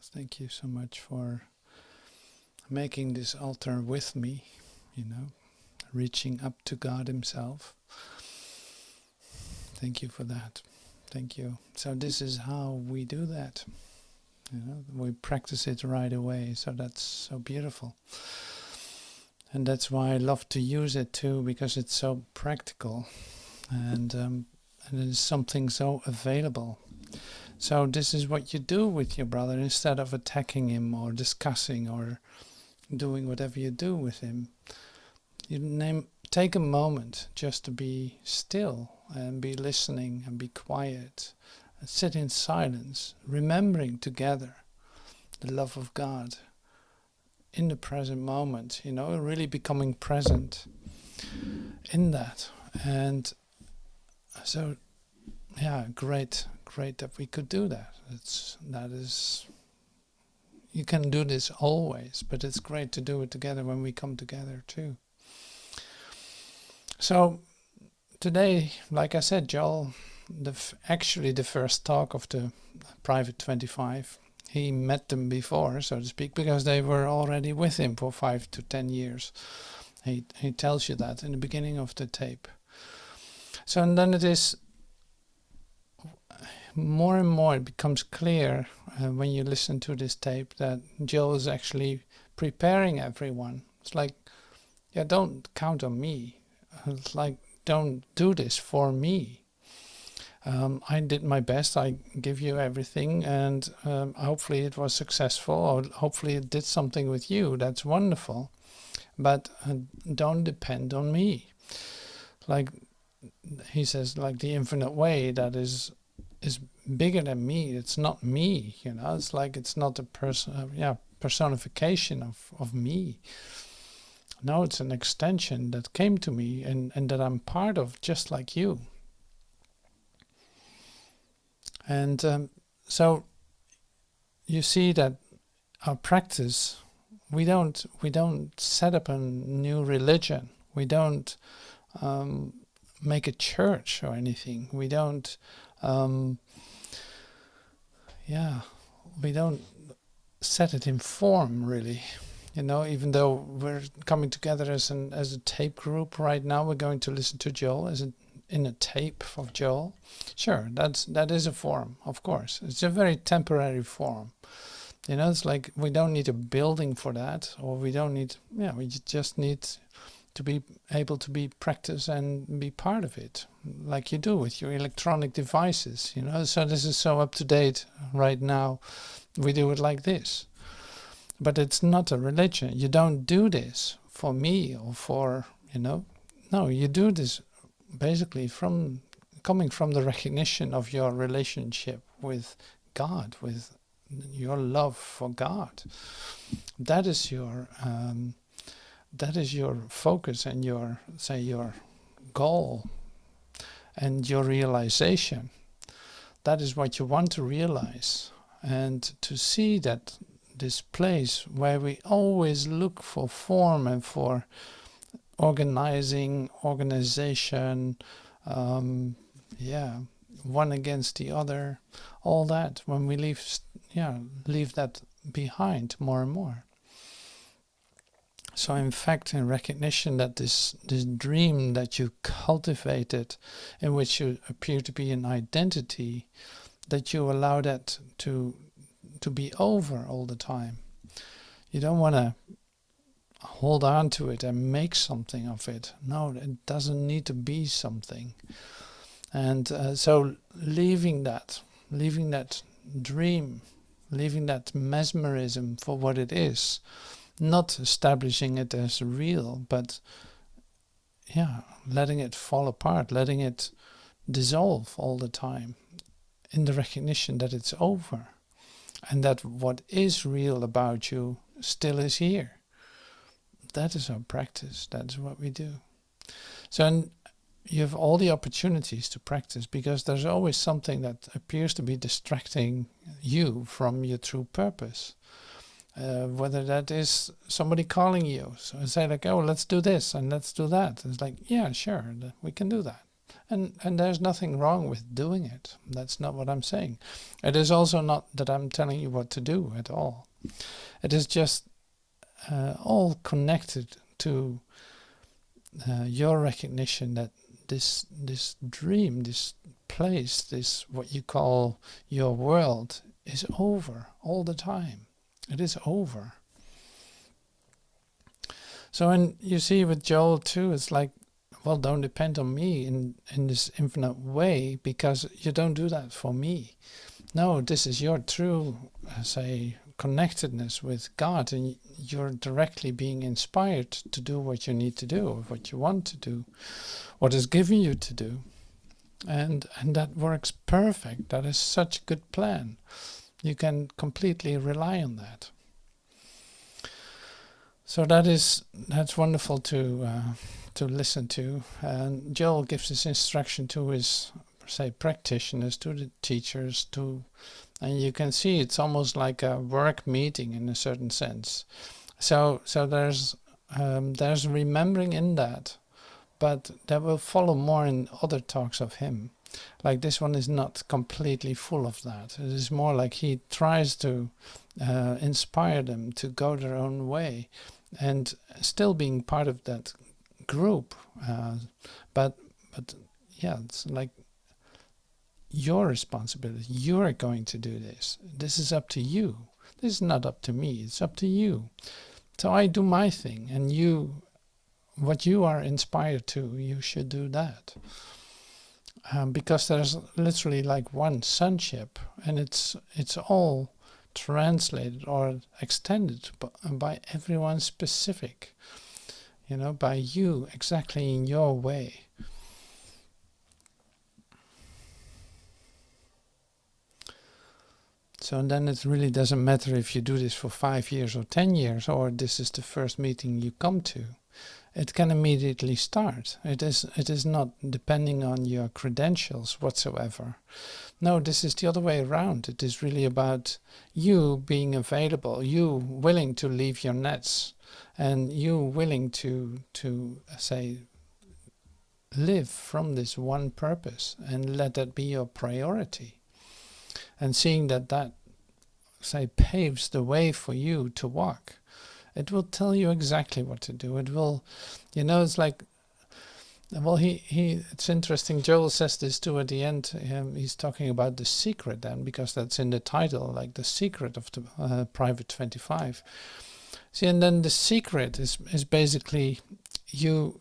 Thank you so much for making this altar with me, reaching up to God Himself. Thank you for that. Thank you. So this is how we do that. We practice it right away. So that's so beautiful. And that's why I love to use it too, because it's so practical and it is something so available. So this is what you do with your brother instead of attacking him or discussing or doing whatever you do with him. Take a moment just to be still and be listening and be quiet and sit in silence, remembering together the love of God in the present moment, really becoming present in that. And so, great that we could do that. You can do this always, but it's great to do it together when we come together too. So today, like I said, Joel, actually the first talk of the Private 25, he met them before, so to speak, because they were already with him for 5 to 10 years. He tells you that in the beginning of the tape. So and then it is more and more it becomes clear when you listen to this tape that Joel is actually preparing everyone. It's like, don't count on me. It's like, don't do this for me. I did my best. I give you everything, and hopefully it was successful, or hopefully it did something with you. That's wonderful. But don't depend on me. Like he says, like the infinite way that is bigger than me. It's not me, It's like it's not a personification of me. No, it's an extension that came to me and that I'm part of, just like you. And so you see that our practice, we don't set up a new religion. We don't make a church or anything. We don't we don't set it in form, really. Even though we're coming together as a tape group right now, we're going to listen to Joel in a tape of Joel. Sure, that is a form, of course. It's a very temporary form. It's like we don't need a building for that, or we don't need, we just need to be able to be practice and be part of it, like you do with your electronic devices, So this is so up to date right now. We do it like this. But it's not a religion. You don't do this for me or for, No, you do this basically coming from the recognition of your relationship with God, with your love for God. That is your focus and your goal and your realization. That is what you want to realize, and to see that this place where we always look for form and for organization, one against the other, all that, when we leave that behind more and more. So in fact, in recognition that this dream that you cultivated, in which you appear to be an identity, that you allow that to be over all the time. You don't want to hold on to it and make something of it. No, it doesn't need to be something. And so leaving that dream, leaving that mesmerism for what it is, not establishing it as real, but letting it fall apart, letting it dissolve all the time in the recognition that it's over and that what is real about you still is here. That is our practice. That is what we do. So you have all the opportunities to practice, because there's always something that appears to be distracting you from your true purpose. Whether that is somebody calling you, so say like, oh, let's do this and let's do that. It's like, yeah, sure, we can do that. And there's nothing wrong with doing it. That's not what I'm saying. It is also not that I'm telling you what to do at all. It is just all connected to your recognition that this dream, this place, this what you call your world is over all the time. It is over. So, and you see with Joel too, it's like, well, don't depend on me in this infinite way, because you don't do that for me. No, this is your true, say, connectedness with God, and you're directly being inspired to do what you need to do, or what you want to do, what is given you to do. And that works perfect. That is such a good plan. You can completely rely on that. So that's wonderful to listen to. And Joel gives this instruction to his, say, practitioners, to the teachers, and you can see it's almost like a work meeting in a certain sense. So there's remembering in that, but that will follow more in other talks of him. Like this one is not completely full of that. It is more like he tries to inspire them to go their own way, and still being part of that group. But yeah, it's like your responsibility. You're going to do this. This is up to you. This is not up to me. It's up to you. So I do my thing, and you, what you are inspired to, you should do that. Because there's literally like one sonship, and it's all translated or extended by everyone specific, by you exactly in your way. So then it really doesn't matter if you do this for 5 years or 10 years, or this is the first meeting you come to. It can immediately start. It is not depending on your credentials whatsoever. No, this is the other way around. It is really about you being available, you willing to leave your nets, and you willing to say, live from this one purpose, and let that be your priority. And seeing that say, paves the way for you to walk. It will tell you exactly what to do. It will, it's like, well, it's interesting. Joel says this too at the end. He's talking about the secret then, because that's in the title, like the secret of the Private 25. See, and then the secret is basically you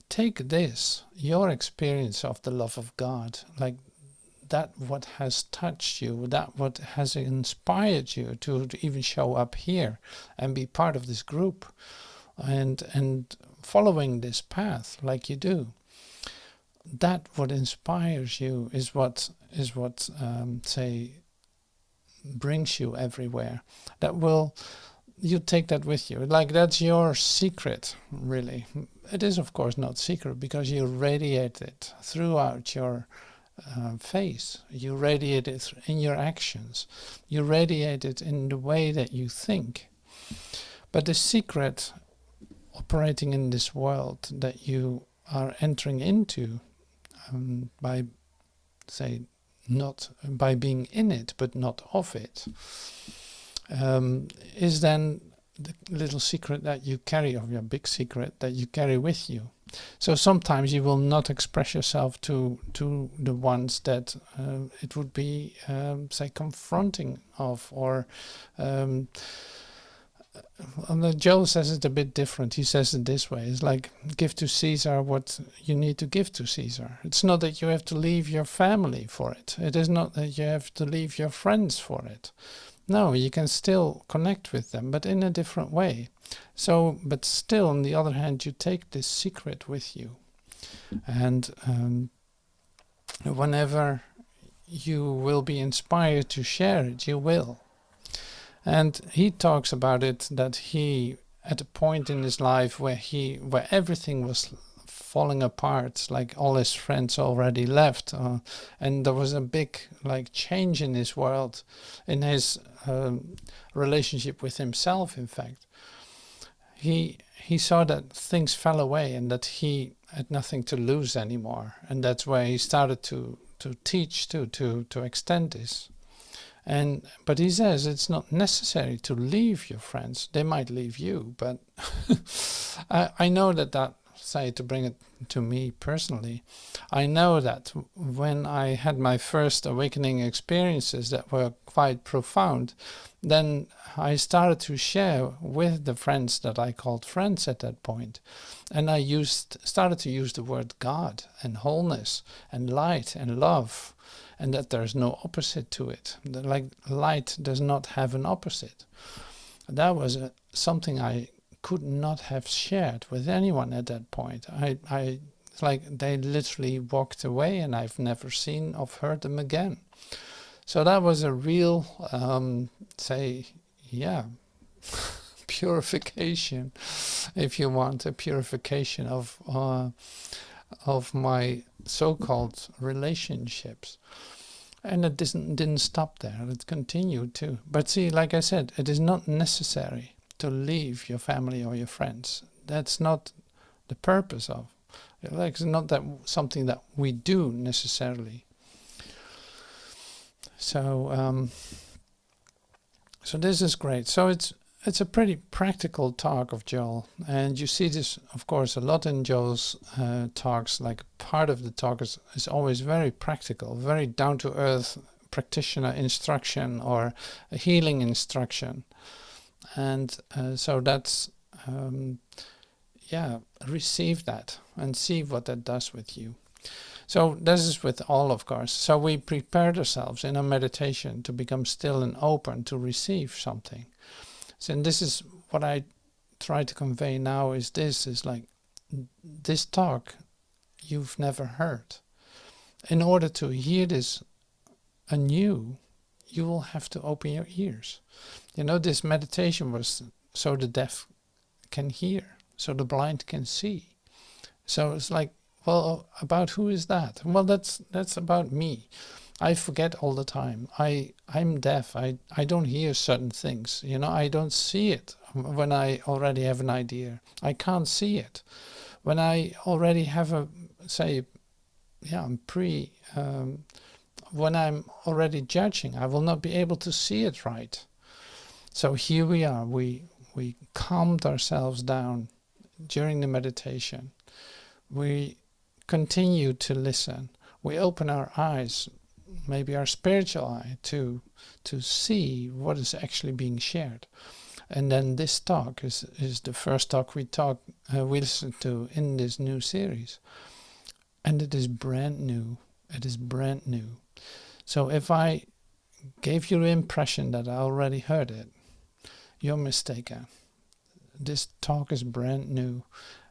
take this, your experience of the love of God, like that what has touched you, that what has inspired you to even show up here and be part of this group, and following this path like you do. That what inspires you is what say brings you everywhere. You take that with you. Like that's your secret, really. It is of course not secret, because you radiate it throughout your face. You radiate it in your actions. You radiate it in the way that you think. But the secret operating in this world that you are entering into by, say, not by being in it but not of it, is then the little secret that you carry, or your big secret that you carry with you. So sometimes you will not express yourself to the ones that it would be, say, confronting of, or Joel says it a bit different. He says it this way. It's like, give to Caesar what you need to give to Caesar. It's not that you have to leave your family for it. It is not that you have to leave your friends for it. No, you can still connect with them, but in a different way. So, but still, on the other hand, you take this secret with you. And whenever you will be inspired to share it, you will. And he talks about it, that he, at a point in his life where everything was falling apart, like all his friends already left, and there was a big change in his world, in his relationship with himself. In fact, he saw that things fell away, and that he had nothing to lose anymore, and that's why he started to teach to extend this. But he says it's not necessary to leave your friends. They might leave you, but I know that, say, to bring it to me personally, I know that when I had my first awakening experiences that were quite profound, then I started to share with the friends that I called friends at that point. And I started to use the word God and wholeness and light and love, and that there's no opposite to it. Like light does not have an opposite. That was something I could not have shared with anyone at that point. Like they literally walked away, and I've never seen or heard them again. So that was a real, purification, if you want, a purification of my so-called relationships. And it didn't stop there. It continued too. But see, like I said, it is not necessary to leave your family or your friends. That's not the purpose of. Like, it's not that something that we do necessarily. So, so this is great. So it's a pretty practical talk of Joel, and you see this, of course, a lot in Joel's talks. Like part of the talk is always very practical, very down to earth practitioner instruction or a healing instruction, and so that's receive that and see what that does with you. So this is with all, of course. So we prepared ourselves in a meditation to become still and open to receive something. So, and this is what I try to convey now is like this talk you've never heard. In order to hear this anew, you will have to open your ears. You know, this meditation was so the deaf can hear, so the blind can see. So it's like, well, about who is that? Well, that's about me. I forget all the time. I'm deaf. I don't hear certain things. You know, I don't see it when I already have an idea. I can't see it. When I already have when I'm already judging, I will not be able to see it right. So here we are. We calmed ourselves down during the meditation. We continue to listen. We open our eyes, maybe our spiritual eye, to see what is actually being shared. And then this talk is the first talk we listen to in this new series. And it is brand new. It is brand new. So if I gave you the impression that I already heard it, you're mistaken. This talk is brand new.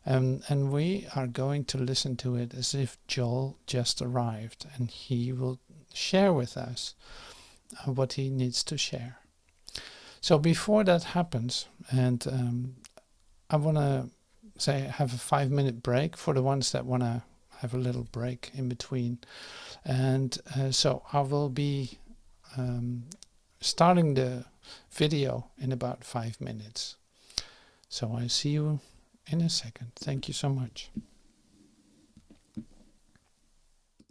And we are going to listen to it as if Joel just arrived, and he will share with us what he needs to share. So before that happens, and I want to have a 5-minute break for the ones that want to have a little break in between. And so I will be starting the video in about 5 minutes. So I see you in a second. Thank you so much.